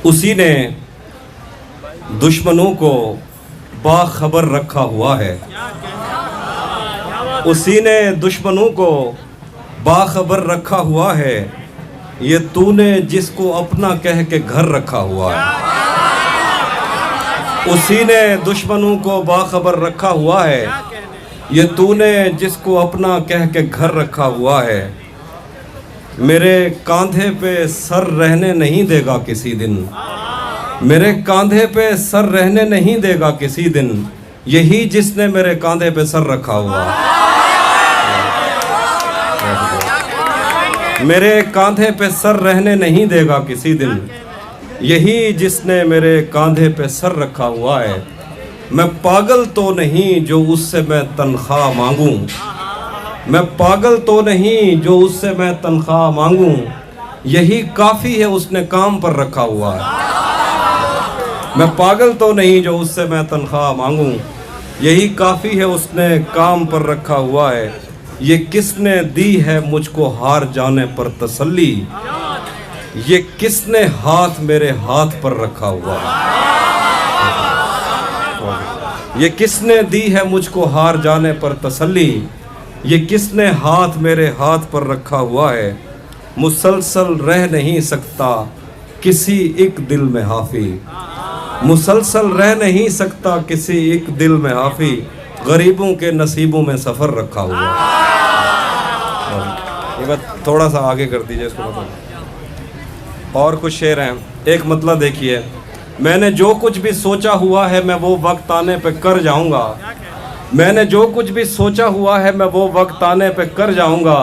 उसी ने दुश्मनों को बाखबर रखा हुआ है। उसी ने दुश्मनों को बाखबर रखा हुआ है। ये तूने जिसको अपना कह के घर रखा हुआ है। उसी ने दुश्मनों को बाखबर रखा हुआ है। ये तूने जिसको अपना कह के घर रखा हुआ है। मेरे कांधे पे सर रहने नहीं देगा किसी दिन। मेरे कांधे पे सर रहने नहीं देगा किसी दिन। यही जिसने मेरे कांधे पे सर रखा हुआ है। मेरे कांधे पे सर रहने नहीं देगा किसी दिन। यही जिसने मेरे कांधे पे सर रखा हुआ है। मैं पागल तो नहीं जो उससे मैं तनख्वाह मांगूं। मैं पागल तो नहीं जो उससे मैं तनख्वाह मांगूं। यही काफ़ी है उसने काम पर रखा हुआ है। मैं पागल तो नहीं जो उससे मैं तनख्वाह मांगूं। यही काफ़ी है उसने काम पर रखा हुआ है। ये किसने दी है मुझको हार जाने पर तसल्ली। ये किसने हाथ मेरे हाथ पर रखा हुआ है। ये किसने दी है मुझको हार जाने पर तसल्ली। ये किसने हाथ मेरे हाथ पर रखा हुआ है। मुसलसल रह नहीं सकता किसी एक दिल में हाफी। मुसलसल रह नहीं सकता किसी एक दिल में हाफी। गरीबों के नसीबों में सफ़र रखा हुआ है। ये बात थोड़ा सा आगे कर दीजिए इसको बता। और कुछ शेर हैं। एक मतलब देखिए, मैंने जो कुछ भी सोचा हुआ है मैं वो वक्त आने पे कर जाऊंगा। मैंने जो कुछ भी सोचा हुआ है मैं वो वक्त आने पे कर जाऊंगा।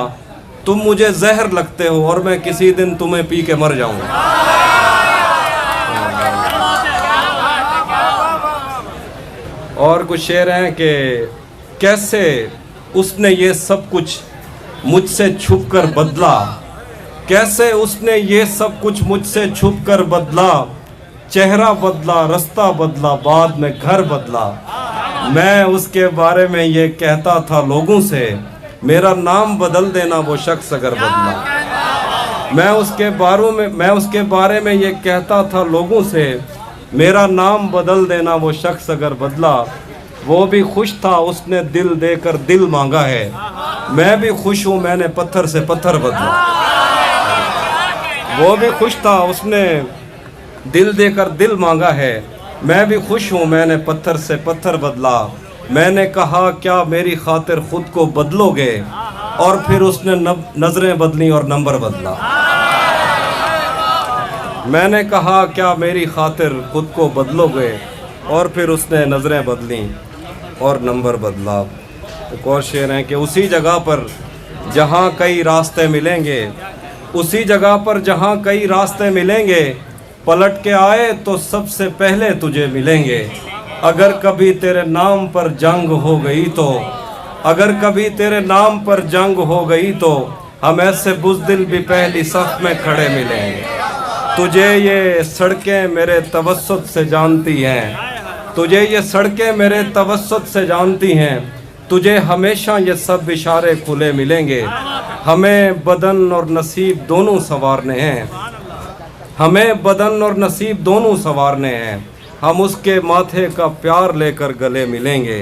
तुम मुझे जहर लगते हो और मैं किसी दिन तुम्हें पी के मर जाऊंगा। और कुछ शेर हैं कि कैसे उसने ये सब कुछ मुझसे छुप कर बदला। कैसे उसने ये सब कुछ मुझसे छुप कर बदला। चेहरा बदला, रास्ता बदला, बाद में घर बदला। मैं उसके बारे में ये कहता था लोगों से, मेरा नाम बदल देना वो शख्स अगर बदला। मैं उसके बारे में ये कहता था लोगों से, मेरा नाम बदल देना वो शख्स अगर बदला। वो भी खुश था उसने दिल देकर दिल मांगा है। मैं भी खुश हूँ मैंने पत्थर से पत्थर बदला। वो भी खुश था उसने दिल देकर दिल मांगा है। मैं भी खुश हूँ मैंने पत्थर से पत्थर बदला। मैंने कहा क्या मेरी खातिर खुद को बदलोगे, और फिर उसने नजरें बदली और नंबर बदला। मैंने कहा क्या मेरी खातिर खुद को बदलोगे, और फिर उसने नजरें बदली और नंबर बदला। एक और शेर है कि उसी जगह पर जहाँ कई रास्ते मिलेंगे, उसी जगह पर जहाँ कई रास्ते मिलेंगे, पलट के आए तो सबसे पहले तुझे मिलेंगे। अगर कभी तेरे नाम पर जंग हो गई तो, अगर कभी तेरे नाम पर जंग हो गई तो, हम ऐसे बुज़दिल भी पहली सफ में खड़े मिलेंगे। तुझे ये सड़कें मेरे तवस्सुत से जानती हैं। तुझे ये सड़कें मेरे तवस्सुत से जानती हैं। तुझे हमेशा ये सब इशारे खुले मिलेंगे। हमें बदन और नसीब दोनों संवारने हैं। हमें बदन और नसीब दोनों संवारने हैं। हम उसके माथे का प्यार लेकर गले मिलेंगे।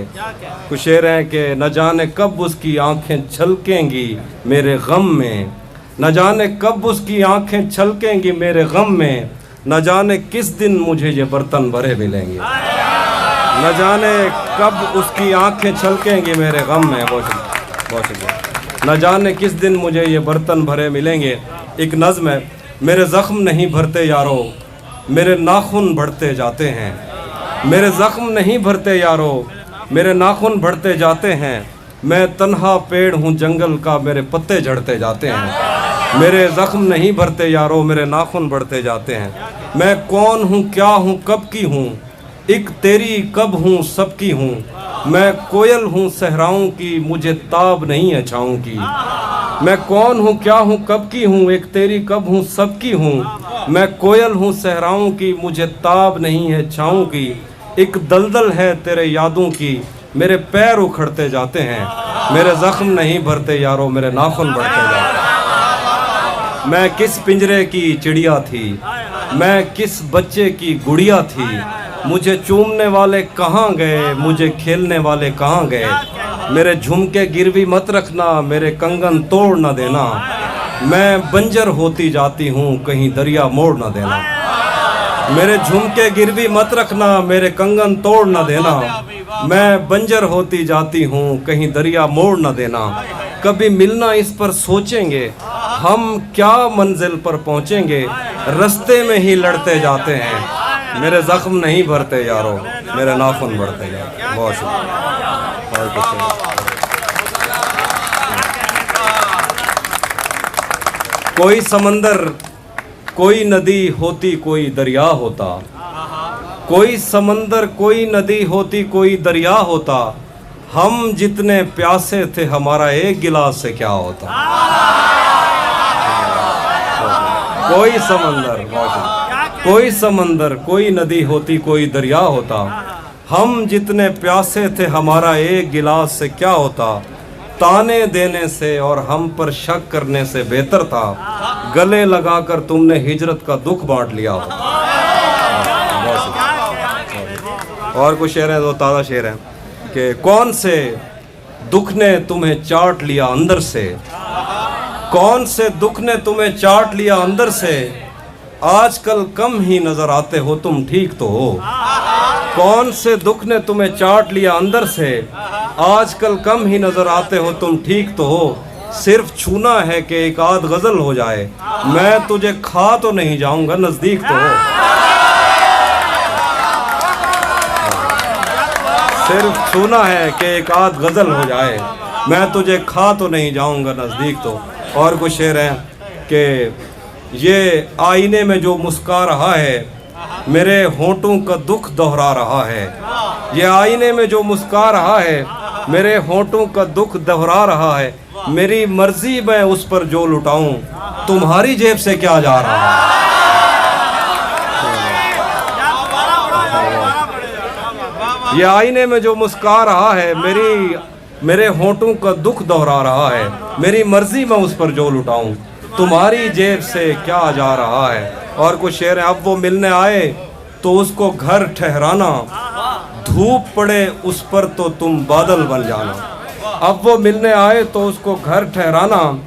कुछ शेर हैं कि न जाने कब उसकी आंखें छलकेंगी मेरे गम में। न जाने कब उसकी आंखें छलकेंगी मेरे गम में। न जाने किस दिन मुझे ये बर्तन भरे मिलेंगे। न जाने कब उसकी आंखें छलकेंगी मेरे गम में। बहुत शुक्रिया। न जाने किस दिन मुझे ये बर्तन भरे मिलेंगे। एक नज़्म है, मेरे ज़ख्म नहीं भरते यारो, मेरे नाखून बढ़ते जाते हैं। मेरे ज़ख्म नहीं भरते यारो, मेरे नाखून बढ़ते जाते हैं। मैं तन्हा पेड़ हूँ जंगल का, मेरे पत्ते झड़ते जाते हैं। मेरे ज़ख्म नहीं भरते यारो, मेरे नाखून बढ़ते जाते हैं। मैं कौन हूँ, क्या हूँ, कब की हूँ, एक तेरी कब हूँ, सबकी हूँ। मैं कोयल हूँ सहराओं की, मुझे ताब नहीं है छाँव की। मैं कौन हूँ, क्या हूँ, कब की हूँ, एक तेरी कब हूँ, सबकी हूँ। मैं कोयल हूँ सहराओं की, मुझे ताब नहीं है छाँव की। एक दलदल है तेरे यादों की, मेरे पैर उखड़ते जाते हैं। मेरे ज़ख्म नहीं भरते यारो, मेरे नाखून बढ़ते जाते हैं। मैं किस पिंजरे की चिड़िया थी, मैं किस बच्चे की गुड़िया थी, मुझे चूमने वाले कहाँ गए, मुझे खेलने वाले कहाँ गए। मेरे झुमके गिरवी मत रखना, मेरे कंगन तोड़ न देना। मैं बंजर होती जाती हूँ, कहीं दरिया मोड़ न देना। मेरे झुमके गिरवी मत रखना, मेरे कंगन तोड़ न देना। मैं बंजर होती जाती हूँ, कहीं दरिया मोड़ न देना। कभी मिलना इस पर सोचेंगे, हम क्या मंजिल पर पहुँचेंगे। रास्ते में ही लड़ते जाते हैं, मेरे जख्म नहीं भरते यारो, मेरे नाखून बढ़ते जाते हैं। बहुत शुक्रिया। कोई समंदर कोई नदी होती, कोई दरिया होता। कोई समंदर कोई नदी होती, कोई दरिया होता। हम जितने प्यासे थे, हमारा एक गिलास से क्या होता। कोई समंदर कोई नदी होती, कोई दरिया होता। हम जितने प्यासे थे, हमारा एक गिलास से क्या होता। ताने देने से और हम पर शक करने से बेहतर था, गले लगाकर तुमने हिजरत का दुख बांट लिया हो। और कुछ शेर है, तो ताज़ा शेर है कि कौन से दुख ने तुम्हें चाट लिया अंदर से, कौन से दुख ने तुम्हें चाट लिया अंदर से। आजकल कम ही नजर आते हो, तुम ठीक तो हो। कौन से दुख ने तुम्हें चाट लिया अंदर से, आजकल कम ही नजर आते हो, तुम ठीक तो हो। सिर्फ छूना है कि एक आध गजल हो जाए, मैं तुझे खा तो नहीं जाऊंगा, नजदीक तो हो। सिर्फ छूना है कि एक आध गजल हो जाए, मैं तुझे खा तो नहीं जाऊंगा, नजदीक तो। और कुछ शेर हैं कि ये आईने में जो मुस्कुरा रहा है, मेरे होंठों का दुख दोहरा रहा है। ये आईने में जो मुस्कुरा रहा है, मेरे होंठों का दुख दोहरा रहा है। मेरी मर्जी मैं उस पर जो लुटाऊं, तुम्हारी जेब से क्या जा रहा है। ये आईने में जो मुस्कुरा रहा है, मेरे होंठों का दुख दोहरा रहा है। मेरी मर्जी मैं उस पर जो लुटाऊं, तुम्हारी जेब से क्या जा रहा है। और कुछ शेर है, अब वो मिलने आए तो उसको घर ठहराना, धूप पड़े उस पर तो तुम बादल बन जाना। अब वो मिलने आए तो उसको घर ठहराना,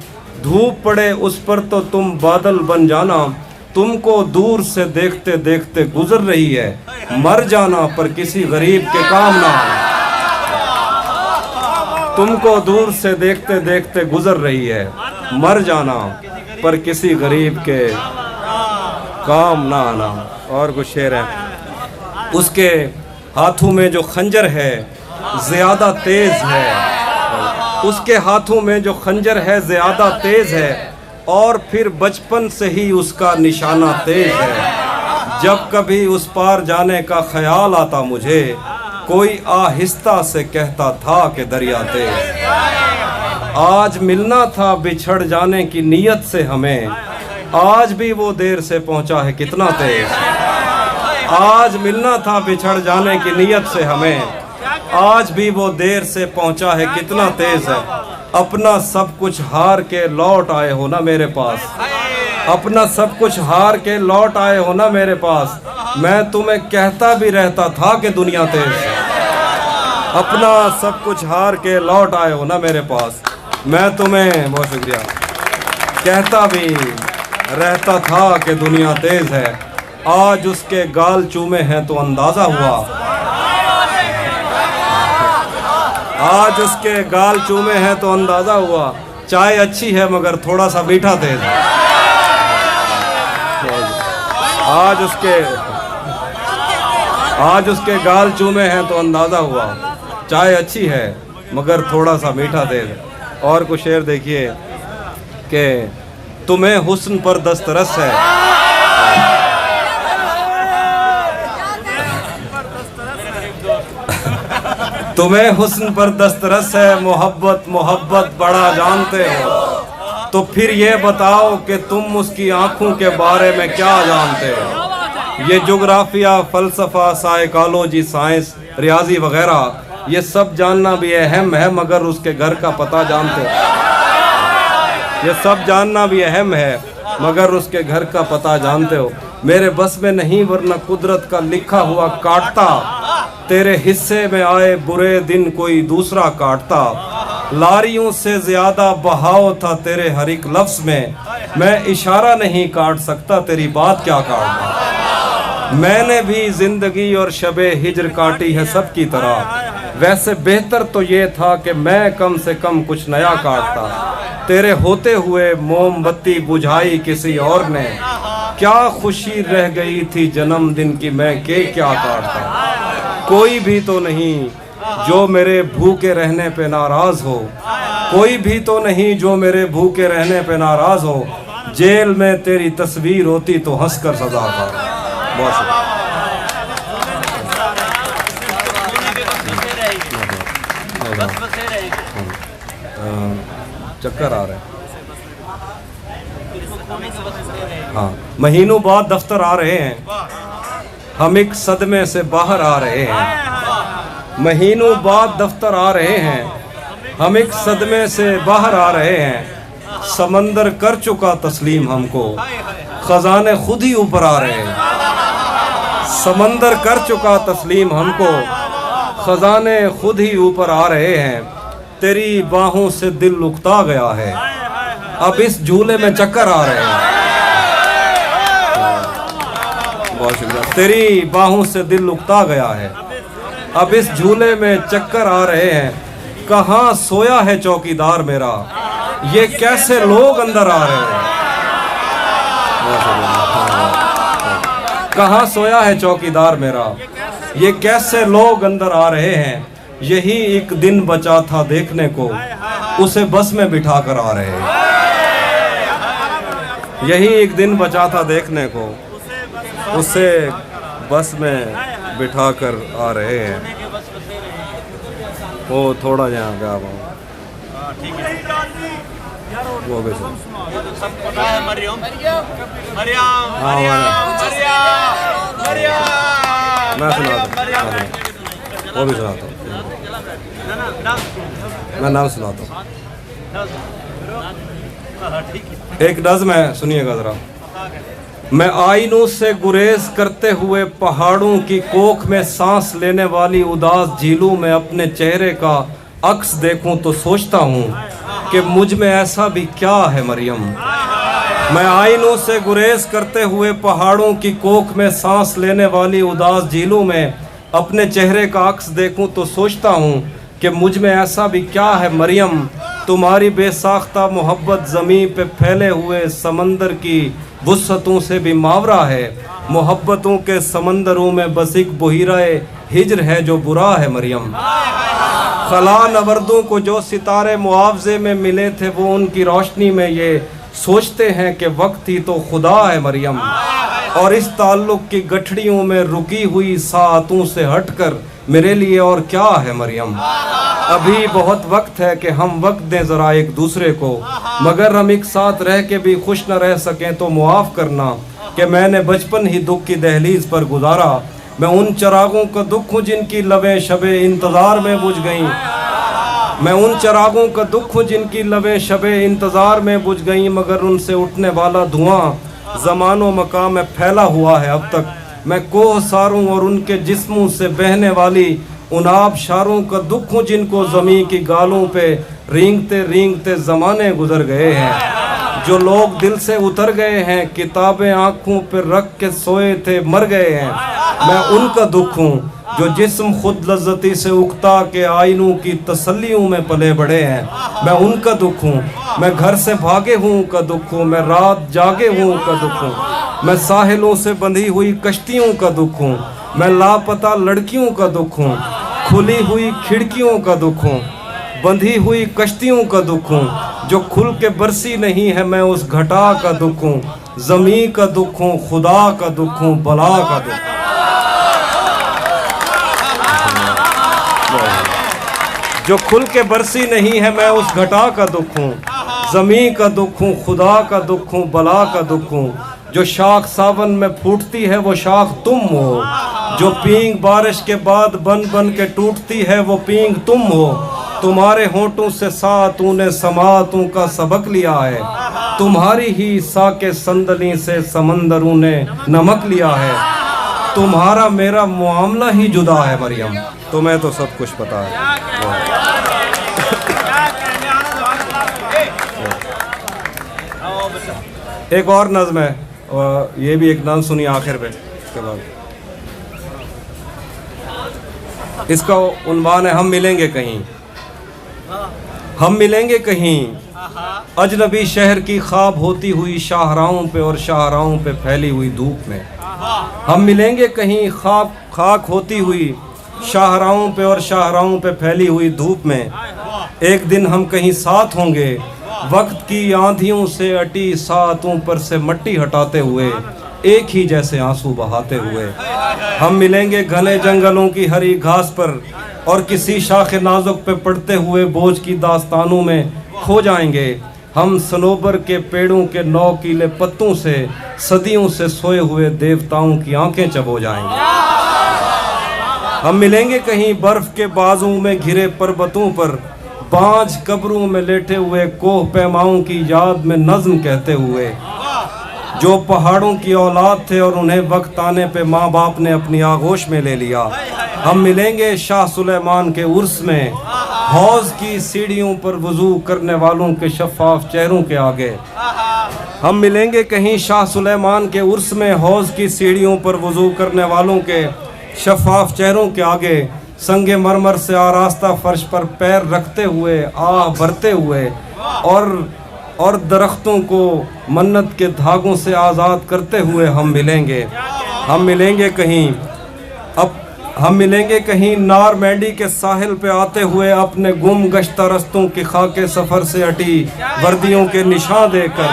धूप पड़े उस पर तो तुम बादल बन जाना। तुमको दूर से देखते देखते गुजर रही है, मर जाना पर किसी गरीब के काम ना आना। तुमको दूर से देखते देखते गुजर रही है, मर जाना पर किसी गरीब के काम ना आना। और कुछ शेर है, उसके हाथों में जो खंजर है ज़्यादा तेज़ है, उसके हाथों में जो खंजर है ज़्यादा तेज़ है। और फिर बचपन से ही उसका निशाना तेज है। जब कभी उस पार जाने का ख्याल आता मुझे, कोई आहिस्ता से कहता था कि दरिया तेज। आज मिलना था बिछड़ जाने की नीयत से हमें, आज भी वो देर से पहुंचा है कितना तेज। आज मिलना था बिछड़ जाने की नीयत से हमें, आज भी वो देर से पहुंचा है कितना तेज है। अपना सब कुछ हार के लौट आए हो ना मेरे पास, अपना सब कुछ हार के लौट आए हो ना मेरे पास। मैं तुम्हें कहता भी रहता था कि दुनिया तेज है। अपना सब कुछ हार के लौट आए हो ना मेरे पास, मैं तुम्हें, बहुत शुक्रिया, कहता भी रहता था कि दुनिया तेज है। आज उसके गाल चूमे हैं तो अंदाज़ा हुआ, आज उसके गाल चूमे हैं तो अंदाज़ा हुआ। चाय अच्छी है मगर थोड़ा सा मीठा तेज है। आज उसके गाल चूमे हैं तो अंदाज़ा हुआ, चाय अच्छी है मगर थोड़ा सा मीठा तेज है। और कुछ शेर देखिए कि तुम्हें हुस्न पर दस्तरस है, तुम्हें हुस्न पर दस्तरस है, मोहब्बत मोहब्बत बड़ा जानते हो। तो फिर ये बताओ कि तुम उसकी आंखों के बारे में क्या जानते हो। ये जोग्राफिया, फ़लसफ़ा, साइकोलॉजी, साइंस, रियाजी वगैरह, ये सब जानना भी अहम है मगर उसके घर का पता जानते हो। ये सब जानना भी अहम है मगर उसके घर का पता जानते हो। मेरे बस में नहीं वरना कुदरत का लिखा हुआ काटता। तेरे हिस्से में आए बुरे दिन कोई दूसरा काटता। लारियों से ज्यादा बहाव था तेरे हर एक लफ्ज में, मैं इशारा नहीं काट सकता तेरी बात क्या काटता। मैंने भी जिंदगी और शबे हिजर काटी है सबकी तरह, वैसे बेहतर तो ये था कि मैं कम से कम कुछ नया काटता। तेरे होते हुए मोमबत्ती बुझाई किसी और ने, क्या खुशी रह गई थी जन्मदिन की मैं केक क्या काटता। कोई भी तो नहीं जो मेरे भूखे रहने पे नाराज हो, कोई भी तो नहीं जो मेरे भूखे रहने पे नाराज हो। जेल में तेरी तस्वीर होती तो हंसकर सजा था। बहुत शुक्रिया। चक्कर आ रहे हैं। हाँ, महीनों बाद दफ्तर आ रहे हैं, हम एक सदमे से बाहर आ रहे हैं। महीनों बाद दफ्तर आ रहे हैं, हम एक सदमे से बाहर आ रहे हैं। समंदर कर चुका तस्लीम हमको, खजाने खुद ही ऊपर आ रहे हैं। समंदर कर चुका तस्लीम हमको, खजाने खुद ही ऊपर आ रहे हैं। तेरी बाहों से दिल उकता गया है, अब इस झूले में चक्कर आ रहे हैं। बहुत शुक्रिया। तेरी बाहों से दिल उकता गया है, अब इस झूले में चक्कर आ रहे हैं। कहाँ सोया है चौकीदार मेरा, ये कैसे लोग अंदर आ रहे हैं। कहाँ सोया है चौकीदार मेरा, ये कैसे लोग अंदर आ रहे हैं। यही एक दिन बचा था देखने को, उसे बस में बिठा कर आ रहे हैं। यही एक दिन बचा था देखने को, उसे बस में बिठा कर आ रहे हैं। वो थोड़ा यहाँ पे आ वो भी मैं सुनाता हूँ, वो भी सुनाता हूँ, मैं नाम सुनाता हूँ। एक नज़्म है, सुनिएगा ज़रा। मैं आईनों से गुरेज करते हुए पहाड़ों की कोख में सांस लेने वाली उदास झीलों में अपने चेहरे का अक्स देखूं तो सोचता हूँ कि मुझ में ऐसा भी क्या है मरियम। मैं आईनों से गुरेज करते हुए पहाड़ों की कोख में सांस लेने वाली उदास झीलों में अपने चेहरे का अक्स देखूं तो सोचता हूँ कि मुझ में ऐसा भी क्या है मरियम। तुम्हारी बेसाख्ता मोहब्बत ज़मीं पे फैले हुए समंदर की वुसअतों से भी मावरा है। मोहब्बतों के समंदरों में बस एक बुहिराए हिजर है जो बुरा है मरियम। खला नवर्दों को जो सितारे मुआवजे में मिले थे वो उनकी रोशनी में ये सोचते हैं कि वक्त ही तो खुदा है मरियम। और इस ताल्लुक़ की गठड़ियों में रुकी हुई सातों से हटकर मेरे लिए और क्या है मरियम। अभी बहुत वक्त है कि हम वक्त दें ज़रा एक दूसरे को, मगर हम एक साथ रह के भी खुश न रह सकें तो मुआफ़ करना कि मैंने बचपन ही दुख की दहलीज पर गुजारा। मैं उन चरागों का दुख हूँ जिनकी लबें शबे इंतज़ार में बुझ गईं। मैं उन चरागों का दुख हूँ जिनकी लबें शबे इंतज़ार में बुझ गईं, मगर उनसे उठने वाला धुआं ज़मानो मकाम में फैला हुआ है अब तक। मैं कोह सारों और उनके जिस्मों से बहने वाली उन आबशारों का दुख हूँ जिनको ज़मीं की गालों पे रेंगते रेंगते ज़माने गुजर गए हैं। जो लोग दिल से उतर गए हैं, किताबें आँखों पर रख के सोए थे मर गए हैं। मैं उनका दुख हूँ जो जिस्म खुद लज्जती से उकता के आइनों की तसल्लियों में पले बड़े हैं। मैं उनका दुख हूँ। मैं घर से भागे हूँ का दुख हूँ, मैं रात जागे हूँ का दुख हूँ। मैं साहिलों से बंधी हुई कश्तियों का दुख हूँ। मैं लापता लड़कियों का दुख हूँ। खुली हुई खिड़कियों का दुख हूँ, बंधी हुई कश्तियों का दुख हूँ। जो खुल के बरसी नहीं है मैं उस घटा का दुख हूँ। ज़मीं का दुख हूँ, खुदा का दुख हूँ, बला का दुख हूँ। जो खुल के बरसी नहीं है मैं उस घटा का दुख हूँ। ज़मीं का दुख हूँ, खुदा का दुख हूँ, बला का दुख हूँ। जो शाख सावन में फूटती है वो शाख तुम हो। जो पींग बारिश के बाद बन बन के टूटती है वो पींग तुम हो। तुम्हारे होंठों से सातूने समातों का सबक लिया है, तुम्हारी ही साके संदली से समंदरों ने नमक लिया है, तुम्हारा मेरा मामला ही जुदा है मरियम, तुम्हें तो सब कुछ पता है। एक और नज़्म है, और ये भी एक नज़्म सुनी आखिर पे, इसके बाद इसका उन्वान है हम मिलेंगे कहीं। हम मिलेंगे कहीं अजनबी शहर की ख्वाब होती हुई शाहराहों पे और शाहराहों पे फैली हुई धूप में। हम मिलेंगे कहीं ख्वाब खाक होती हुई शाहराहों पे और शाहराहों पे फैली हुई धूप में। एक दिन हम कहीं साथ होंगे वक्त की आंधियों से अटी सातों पर से मट्टी हटाते हुए, एक ही जैसे आंसू बहाते हुए। हम मिलेंगे घने जंगलों की हरी घास पर और किसी शाख नाजुक पे पड़ते हुए बोझ की दास्तानों में खो जाएंगे। हम सनोबर के पेड़ों के नौकीले पत्तों से सदियों से सोए हुए देवताओं की आंखें चबो जाएंगे। हम मिलेंगे कहीं बर्फ के बाजू में घिरे पर्वतों पर, बांझ कब्रों में लेटे हुए कोह पैमाओं की याद में नज्म कहते हुए, जो पहाड़ों की औलाद थे और उन्हें वक्त आने पे माँ बाप ने अपनी आगोश में ले लिया। हम मिलेंगे शाह सुलेमान के उर्स में, हौज की सीढ़ियों पर वुजू करने वालों के शफाफ चेहरों के आगे। हम मिलेंगे कहीं शाह सुलेमान के उर्स में, हौज की सीढ़ियों पर वुजू करने वालों के शफाफ चेहरों के आगे, संगे मरमर से आरास्ता फर्श पर पैर रखते हुए आह भरते हुए और दरख्तों को मन्नत के धागों से आज़ाद करते हुए हम मिलेंगे। हम मिलेंगे कहीं हम मिलेंगे कहीं नार मैंडी के साहिल पे आते हुए अपने गुम गश्ता रस्तों की खाके सफ़र से हटी वर्दियों के निशान देकर।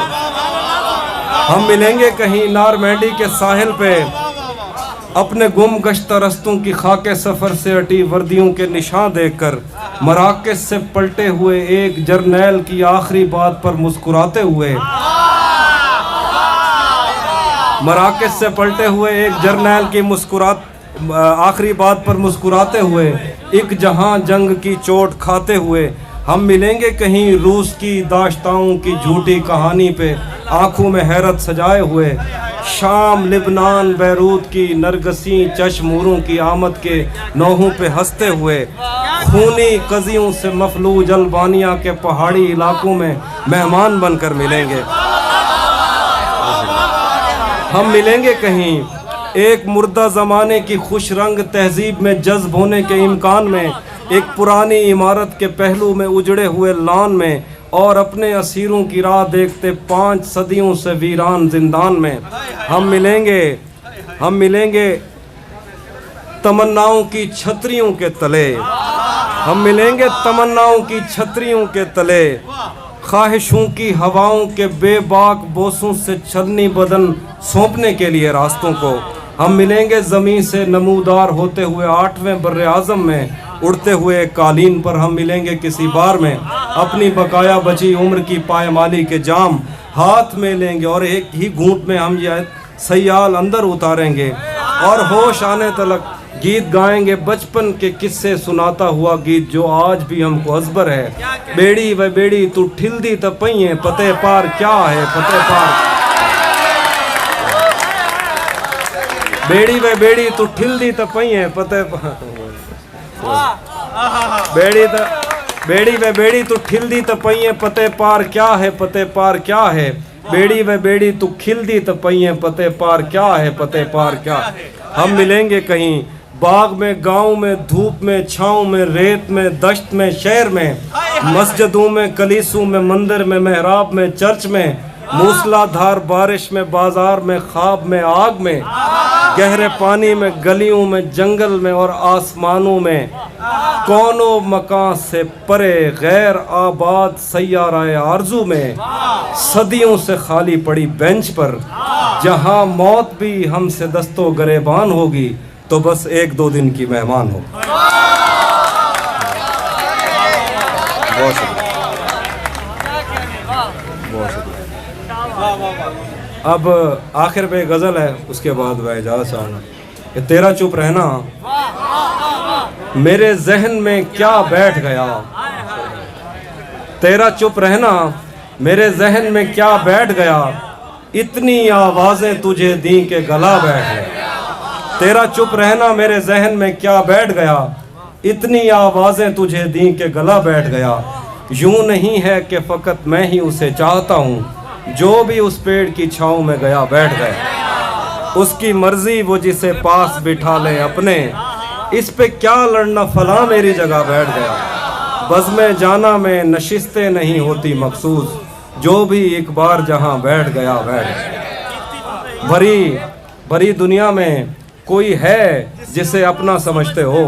हम मिलेंगे कहीं नार मैंडी के साहिल पे अपने गुम गश्ता रस्तों की खाके सफ़र से हटी वर्दियों के निशान देखकर। मराकज से पलटे हुए एक जर्नैल की आखिरी बात पर मुस्कुराते हुए, मराकज से पलटे हुए एक जर्नैल की आखिरी बात पर मुस्कुराते हुए, एक जहां जंग की चोट खाते हुए। हम मिलेंगे कहीं रूस की दाश्ताओं की झूठी कहानी पे आंखों में हैरत सजाए हुए, शाम लिबनान बैरूत की नरगसी चश्मूरों की आमद के नौहों पे हंसते हुए, खूनी कजियों से मफलूज अल्बानिया के पहाड़ी इलाकों में मेहमान बनकर मिलेंगे। हम मिलेंगे कहीं एक मुर्दा ज़माने की खुश रंग तहजीब में जज्ब होने के इम्कान में, एक पुरानी इमारत के पहलू में उजड़े हुए लान में, और अपने असीरों की राह देखते 5 सदियों से वीरान जिंदान में। हम मिलेंगे तमन्नाओं की छतरियों के तले। हम मिलेंगे तमन्नाओं की छतरियों के तले, ख्वाहिशों की हवाओं के बेबाक बोसों से छलनी बदन सौंपने के लिए रास्तों को। हम मिलेंगे ज़मीन से नमूदार होते हुए 8वें बर्रे आज़म में, उड़ते हुए कालीन पर। हम मिलेंगे किसी बार में अपनी बकाया बची उम्र की पायमाली के जाम हाथ में लेंगे, और एक ही घूंट में हम यह सयाल अंदर उतारेंगे और होश आने तलक गीत गाएंगे, बचपन के किस्से सुनाता हुआ गीत जो आज भी हमको अजबर है। बेड़ी व बेड़ी तू ठिलदी त पइए, पते पार क्या है पते पार। बेड़ी व बेड़ी तू ठिलदी त पइए, पते बेड़ी व बेड़ी तू ठिलदी त पइए, पते पार क्या है पते पार क्या है। बेड़ी व बेड़ी तू खिलदी त पइए, पते पार क्या है पते पार क्या। हम मिलेंगे कहीं बाग में, गांव में, धूप में, छाँव में, रेत में, दश्त में, शहर में, मस्जिदों में, कलीसों में, मंदिर में, मेहराब में, चर्च में, मूसलाधार बारिश में, बाजार में, ख्वाब में, आग में, गहरे पानी में, गलियों में, जंगल में और आसमानों में, कौनो मकान से परे गैर आबाद सैयाराए आरजू में, सदियों से खाली पड़ी बेंच पर, जहां मौत भी हमसे दस्तो गरेबान होगी तो बस 1-2 दिन की मेहमान हो। बहुत शुक्रिया। अब आखिर पे गज़ल है, उसके बाद मैं इजाज़त चाहूँगा कि तेरा चुप रहना मेरे जहन में क्या बैठ गया, तेरा चुप रहना मेरे जहन में क्या बैठ गया, इतनी आवाज़ें तुझे दी के गला बैठ गया। तेरा चुप रहना मेरे जहन में क्या बैठ गया, इतनी आवाज़ें तुझे दी के गला बैठ गया। यूं नहीं है कि फ़कत मैं ही उसे चाहता हूँ, जो भी उस पेड़ की छाँव में गया बैठ गया। उसकी मर्ज़ी वो जिसे पास बिठा ले अपने, इस पे क्या लड़ना फला मेरी जगह बैठ गया। बज़्म जाना में नशिस्तें नहीं होती मखसूस, जो भी एक बार जहाँ बैठ गया बैठ गया। भरी भरी दुनिया में कोई है जिसे अपना समझते हो,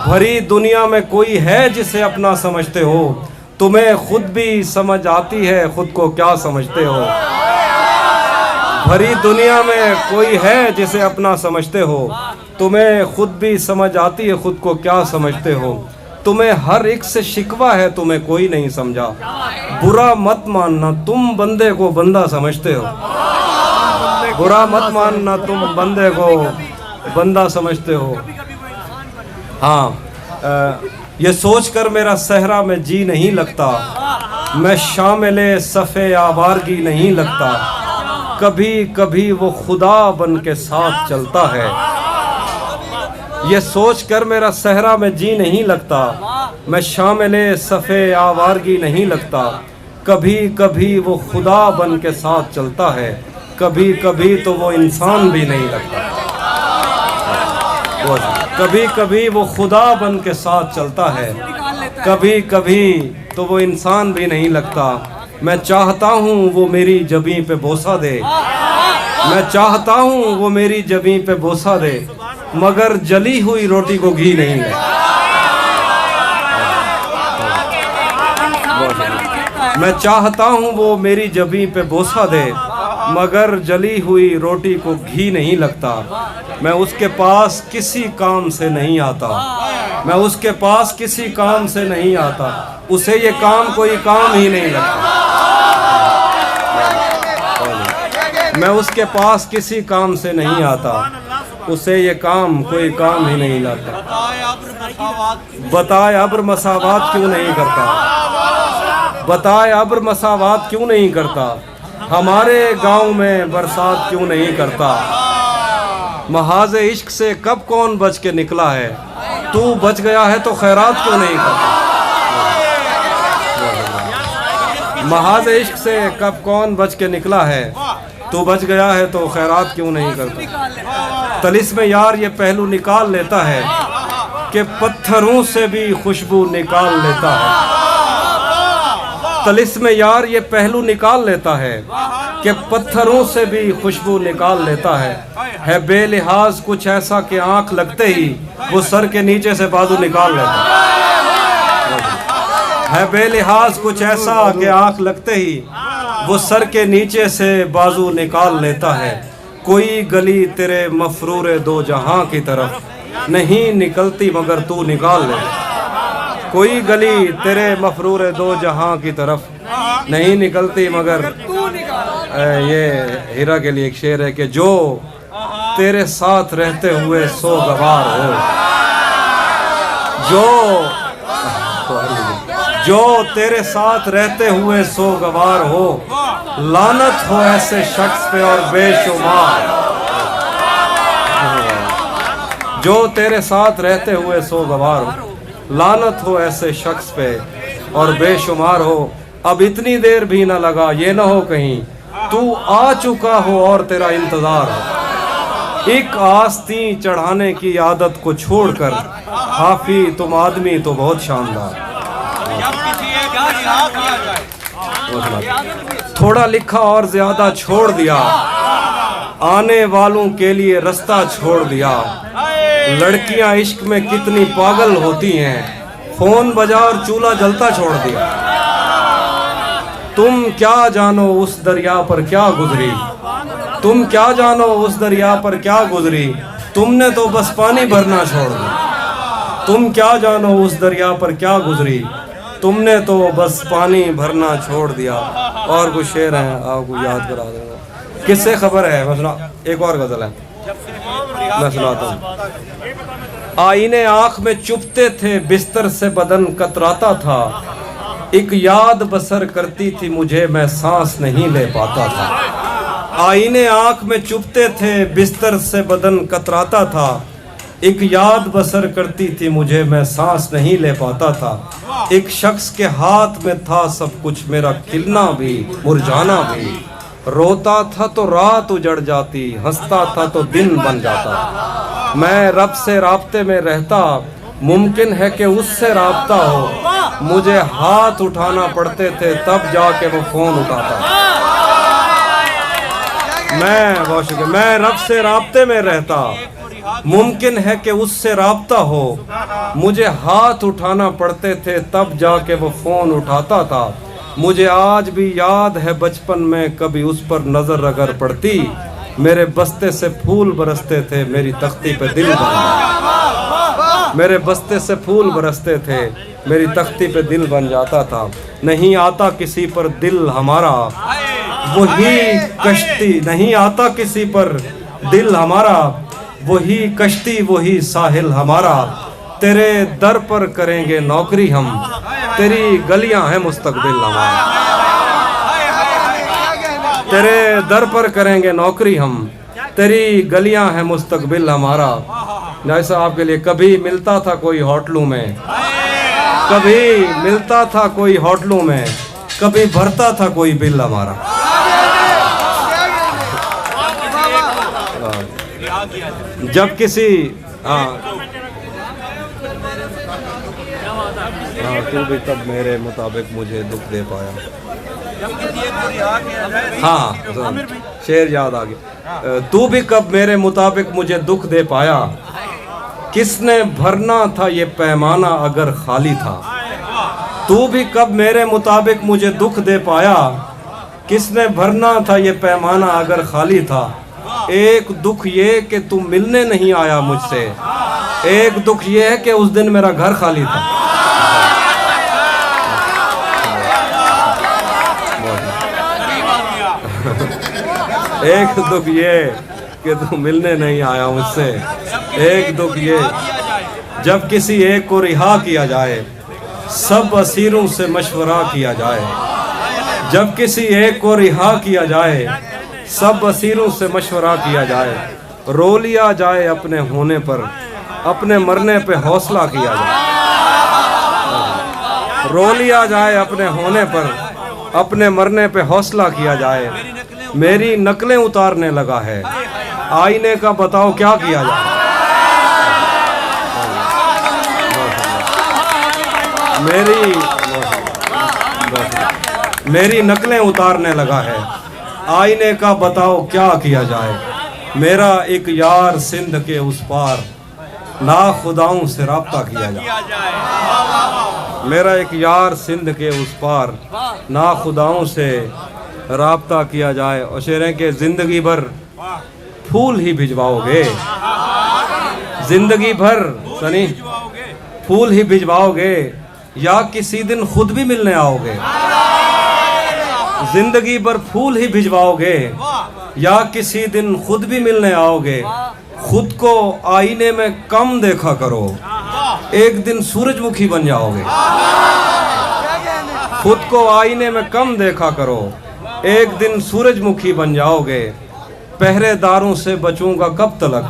भरी दुनिया में कोई है जिसे अपना समझते हो। तुम्हें खुद भी समझ आती है खुद को क्या समझते हो। भरी दुनिया में कोई है जिसे अपना समझते हो, तुम्हें खुद भी समझ आती है खुद को क्या समझते हो। तुम्हें हर एक से शिकवा है, तुम्हें कोई नहीं समझा। बुरा मत मानना तुम बंदे को बंदा समझते हो, बुरा मत मानना तुम बंदे को बंदा समझते हो। हाँ, ये सोच कर मेरा सहरा में जी नहीं लगता, मैं शामिले सफ़े आवारगी नहीं लगता। कभी कभी वो खुदा बन के साथ चलता है। ये सोच कर मेरा सहरा में जी नहीं लगता, मैं शामिले सफ़े आवारगी नहीं लगता। कभी कभी वो खुदा बन के साथ चलता है, कभी कभी तो वो इंसान भी नहीं लगता। कभी कभी वो खुदा बन के साथ चलता है, कभी कभी तो वो इंसान भी नहीं लगता। मैं चाहता हूँ वो मेरी जबीं पे बोसा दे, मैं चाहता हूँ वो मेरी जबीं पे बोसा दे, मगर जली हुई रोटी को घी नहीं है। मैं चाहता हूँ वो मेरी जबीं पे बोसा दे, मगर जली हुई रोटी को घी नहीं लगता। मैं उसके पास किसी काम से नहीं आता, मैं उसके पास किसी काम से नहीं आता। उसे ये काम कोई काम ही नहीं लगता। मैं उसके पास किसी काम से नहीं आता, उसे ये काम कोई काम ही नहीं लगता। बताए अब्र मसावात क्यों नहीं करता, बताए अब्र मसावात क्यों नहीं करता। हमारे गांव में बरसात क्यों नहीं करता। महाज़े इश्क से कब कौन बच के निकला है, तू बच गया है तो खैरात क्यों नहीं करता। महाज़े इश्क से कब कौन बच के निकला है, तू बच गया है तो खैरात क्यों नहीं करता। तलिस्म यार ये पहलू निकाल लेता है कि पत्थरों से भी खुशबू निकाल लेता है। तलिस्म यार ये पहलू निकाल लेता है कि पत्थरों से भी खुशबू निकाल लेता है बेलिहाज कुछ ऐसा कि आंख लगते ही वो सर के नीचे से बाजू निकाल लेता है बेलिहाज कुछ ऐसा कि आंख लगते ही वो सर के नीचे से बाजू निकाल लेता है। कोई गली तेरे मफरूर दो जहां की तरफ नहीं निकलती मगर तू निकाल ले। कोई गली तेरे मफरूर दो जहां की तरफ नहीं निकलती मगर ये हीरा के लिए एक शेर है कि जो तेरे साथ रहते हुए सो गवार हो, जो तेरे साथ रहते हुए सो गवार हो। लानत हो ऐसे शख्स पे और बेशुमार, जो तेरे साथ रहते हुए सो गवार हो। लानत हो ऐसे शख्स पे और बेशुमार हो। अब इतनी देर भी ना लगा, ये ना हो कहीं तू आ चुका हो और तेरा इंतजार हो। एक आस्तीं चढ़ाने की आदत को छोड़कर हाफी तुम आदमी तो बहुत शानदार। थोड़ा लिखा और ज्यादा छोड़ दिया, आने वालों के लिए रास्ता छोड़ दिया। लड़कियां इश्क में कितनी पागल होती हैं, फोन बजा और चूल्हा जलता छोड़ दिया। तुम क्या जानो उस दरिया पर क्या गुजरी, तुम क्या जानो उस दरिया पर क्या गुजरी। तुमने तो बस पानी भरना छोड़ दिया। तुम क्या जानो उस दरिया पर क्या गुजरी, तुमने तो बस पानी भरना छोड़ दिया। और कुछ शेर हैं आपको याद करा दूंगा। किससे खबर है, मैं सुना एक और गजल है मैं सुनाता हूँ। आईने आँख में चुपते थे, बिस्तर से बदन कतराता था। एक याद बसर करती थी मुझे, मैं सांस नहीं ले पाता था। आईने आंख में चुभते थे, बिस्तर से बदन कतराता था। एक याद बसर करती थी मुझे, मैं सांस नहीं ले पाता था। एक शख्स के हाथ में था सब कुछ, मेरा खिलना भी मुरझाना भी। रोता था तो रात उजड़ जाती, हंसता था तो दिन बन जाता। मैं रब से राब्ते में रहता, मुमकिन है कि उससे राब्ता हो। मुझे हाथ उठाना पड़ते थे, तब जाके वो फोन उठाता। मैं रब से राब्ते में रहता, मुमकिन है कि उससे राब्ता हो। मुझे हाथ उठाना पड़ते थे, तब जाके वो फोन उठाता था। मुझे आज भी याद है बचपन में कभी उस पर नजर अगर पड़ती, मेरे बस्ते से फूल बरसते थे, मेरी तख्ती पे दिल बन जाता। मेरे बस्ते से फूल बरसते थे, मेरी तख्ती पे दिल बन जाता था। नहीं आता किसी पर दिल हमारा, वही कश्ती। नहीं आता किसी पर दिल हमारा, वही कश्ती वही साहिल हमारा। तेरे दर पर करेंगे नौकरी हम, तेरी गलियां हैं मुस्तकबिल हमारा। तेरे दर पर करेंगे नौकरी हम, तेरी गलियां हैं मुस्तकबिल हमारा। जैसा आपके लिए कभी मिलता था कोई होटलों में, कभी मिलता था कोई होटलों में, कभी भरता था कोई बिल हमारा। जब किसी तू भी कब मेरे मुताबिक मुझे दुख दे पाया। शेर याद आ गया। तू भी कब मेरे मुताबिक मुझे दुख दे पाया, किसने भरना था ये पैमाना अगर खाली था। तू भी कब मेरे मुताबिक मुझे दुख दे पाया, किसने भरना था ये पैमाना अगर खाली था। एक दुख ये कि तू मिलने नहीं आया मुझसे, एक दुख ये है कि उस दिन मेरा घर खाली था। एक दुख ये कि तू मिलने नहीं आया मुझसे, एक दुख ये जब किसी एक को रिहा किया जाए, सब असीरों से मशवरा किया जाए। जब किसी एक को रिहा किया जाए, सब असीरों से मशवरा किया जाए। रो लिया जाए अपने होने पर, अपने मरने पे हौसला किया जाए। रो लिया जाए अपने होने पर, अपने मरने पे हौसला किया जाए। मेरी नकलें उतारने लगा है, आईने का बताओ क्या किया जाए। मेरी नकलें उतारने लगा है, आईने का बताओ क्या किया जाए। मेरा एक यार सिंध के उस पार, ना खुदाओं से राब्ता किया जाए। मेरा एक यार सिंध के उस पार, ना खुदाओं से राब्ता किया जाए। और शेर के जिंदगी भर फूल ही भिजवाओगे, जिंदगी भर सनी फूल ही भिजवाओगे, या किसी दिन खुद भी मिलने आओगे। जिंदगी भर फूल ही भिजवाओगे, या किसी दिन खुद भी मिलने आओगे। खुद को आईने में कम देखा करो, एक दिन सूरजमुखी बन जाओगे। खुद को आईने में कम देखा करो, एक दिन सूरजमुखी बन जाओगे। पहरेदारों से बचूंगा कब तलक,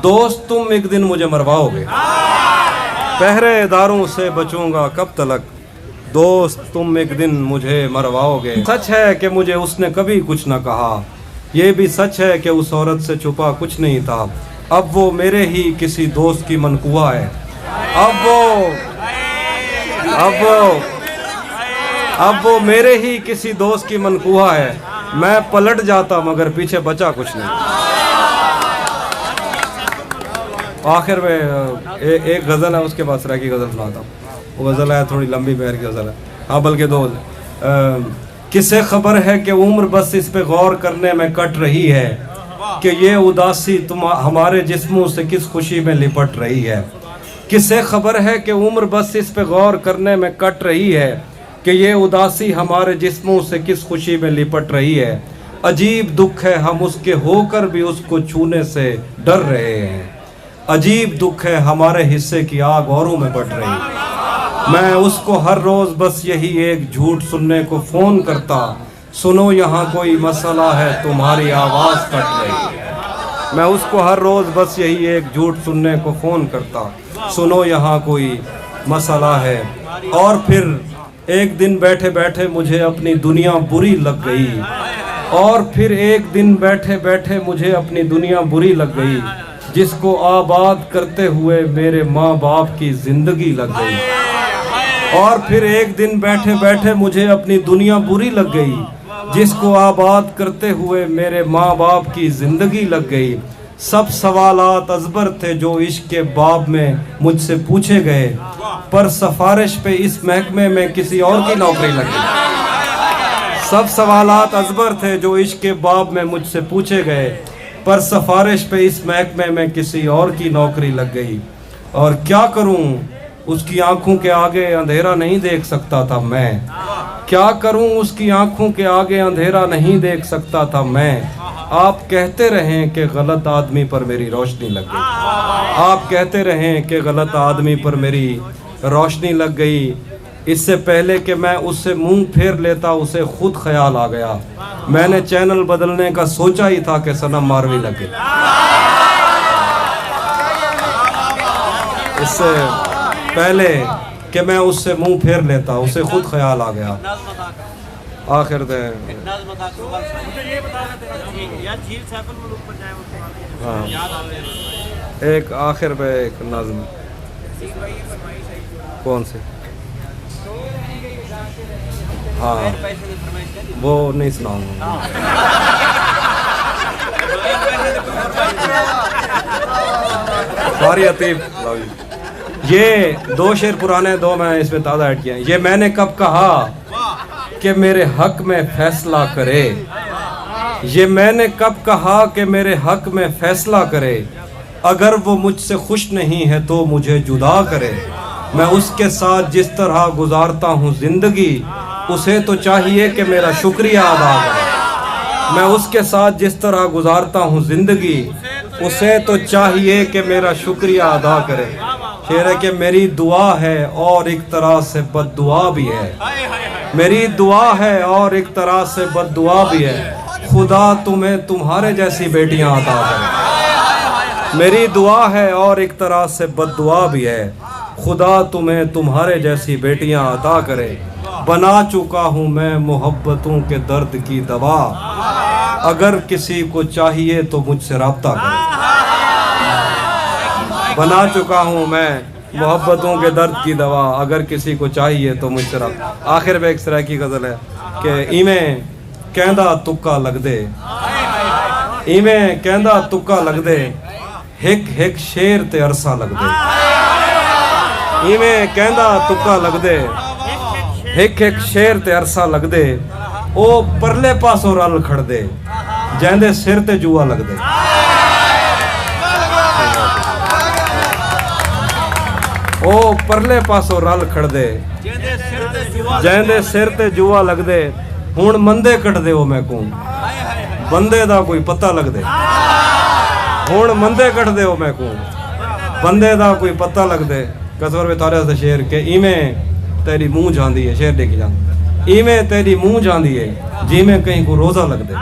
दोस्त तुम एक दिन मुझे मरवाओगे। पहरेदारों से बचूंगा कब तलक, दोस्त तुम एक दिन मुझे मरवाओगे। सच है कि मुझे उसने कभी कुछ न कहा, ये भी सच है कि उस औरत से छुपा कुछ नहीं था। अब वो मेरे ही किसी दोस्त की मनकुआ है। अब वो मेरे ही किसी दोस्त की मनकुआ है। मैं पलट जाता मगर पीछे बचा कुछ नहीं। आखिर में एक गज़ल है, उसके बाद सराय की गज़ल सुनाता हूँ। वो गज़ल है थोड़ी लंबी पैर की गज़ल है, हाँ बल्कि दो। किसे खबर है कि उम्र बस इस पे गौर करने में कट रही है, कि ये उदासी तुम हमारे जिस्मों से किस खुशी में लिपट रही है। किसे खबर है कि उम्र बस इस पे गौर करने में कट रही है, कि ये उदासी हमारे जिस्मों से किस खुशी में लिपट रही है। अजीब दुख है हम उसके होकर भी उसको छूने से डर रहे हैं। अजीब दुख है हमारे हिस्से की आग औरों में बढ़ रही है। मैं उसको हर रोज बस यही एक झूठ सुनने को फोन करता, सुनो यहाँ कोई मसला है तुम्हारी आवाज कट रही है। मैं उसको हर रोज बस यही एक झूठ सुनने को फोन करता, सुनो यहाँ कोई मसला है। और फिर एक दिन बैठे बैठे मुझे अपनी दुनिया बुरी लग गई, और फिर एक दिन बैठे बैठे मुझे अपनी दुनिया बुरी लग गई, जिसको आबाद करते हुए मेरे माँ बाप की जिंदगी लग गई। और फिर एक दिन बैठे बैठे मुझे अपनी दुनिया बुरी लग गई, जिसको आबाद करते हुए मेरे माँ बाप की जिंदगी लग गई। सब सवालात अजबर थे जो इश्क के बाब में मुझसे पूछे गए, पर सिफारिश पे इस महकमे में किसी और की नौकरी लग गई। सब सवालात अजबर थे जो इश्क के बाब में मुझसे पूछे गए, पर सिफारिश पे इस महकमे में किसी और की नौकरी लग गई। और क्या करूं, उसकी आंखों के आगे अंधेरा नहीं देख सकता था मैं। क्या करूं, उसकी आंखों के आगे अंधेरा नहीं देख सकता था मैं। आप कहते रहें कि गलत आदमी पर मेरी रोशनी लग गई। आप कहते रहें कि गलत आदमी पर मेरी रोशनी लग गई। इससे पहले कि मैं उससे मुंह फेर लेता उसे खुद ख्याल आ गया। मैंने चैनल बदलने का सोचा ही था कि सनम मारवी लग गई। इससे पहले कि मैं उससे मुंह फेर लेता उसे खुद ख्याल आ गया। आखिर दे हाँ, एक आखिर पे एक नज़्म कौन से, हाँ वो नहीं सुनाऊंगा। सारी अतीब ये दो शेर पुराने, दो मैं इसमें ताज़ा ऐड किया। ये मैंने कब कहा कि मेरे हक में फैसला करे, ये मैंने कब कहा कि मेरे हक में फैसला करे। अगर वो मुझसे खुश नहीं है तो मुझे जुदा करे। मैं उसके साथ जिस तरह गुजारता हूँ ज़िंदगी, उसे तो चाहिए कि मेरा शुक्रिया अदा करे। मैं उसके साथ जिस तरह गुजारता हूँ ज़िंदगी, उसे तो चाहिए कि मेरा शुक्रिया अदा करे। शेर है कि मेरी दुआ है और एक तरह से बद्दुआ भी है। मेरी दुआ है और एक तरह से बद्दुआ भी है। खुदा तुम्हें तुम्हारे जैसी बेटियां अता करे। मेरी दुआ है और एक तरह से बद्दुआ भी है। खुदा तुम्हें तुम्हारे जैसी बेटियां अता करे। बना चुका हूँ मैं मोहब्बतों के दर्द की दवा, अगर किसी को चाहिए तो मुझसे रब्ता करे। बना चुका हूँ मैं मोहब्बतों के दर्द की दवा, अगर किसी को चाहिए तो मुझसे रब्ता। आखिर में एक तरह की गज़ल है कि इवें कहंदा तुक्का लग दे, इवें कहंदा तुक्का लग दे, हिक हिक शेर ते अरसा लग दे। इवें कहंदा तुक्का लग दे, हिक हिक शेर ते अरसा लग दे। ओ परले पासों रल खड़ दे, जैंदे सिर ते जुआ लग दे। ओ परले पासों रल खड़ दे, जैंदे सिर ते जुआ लग दे। हुण मंदे कट दे मैं को, बंदे दा कोई पता लग दे। हुण मंदे कट दे मैं को, बंदे दा कोई पता लग दे। कसवर में तारे से शेर के इवें तेरी मुंह जांदी है, शेर लेके जा। इवें तेरी मुंह जांदी है, जिमें कहीं को रोजा लग दे।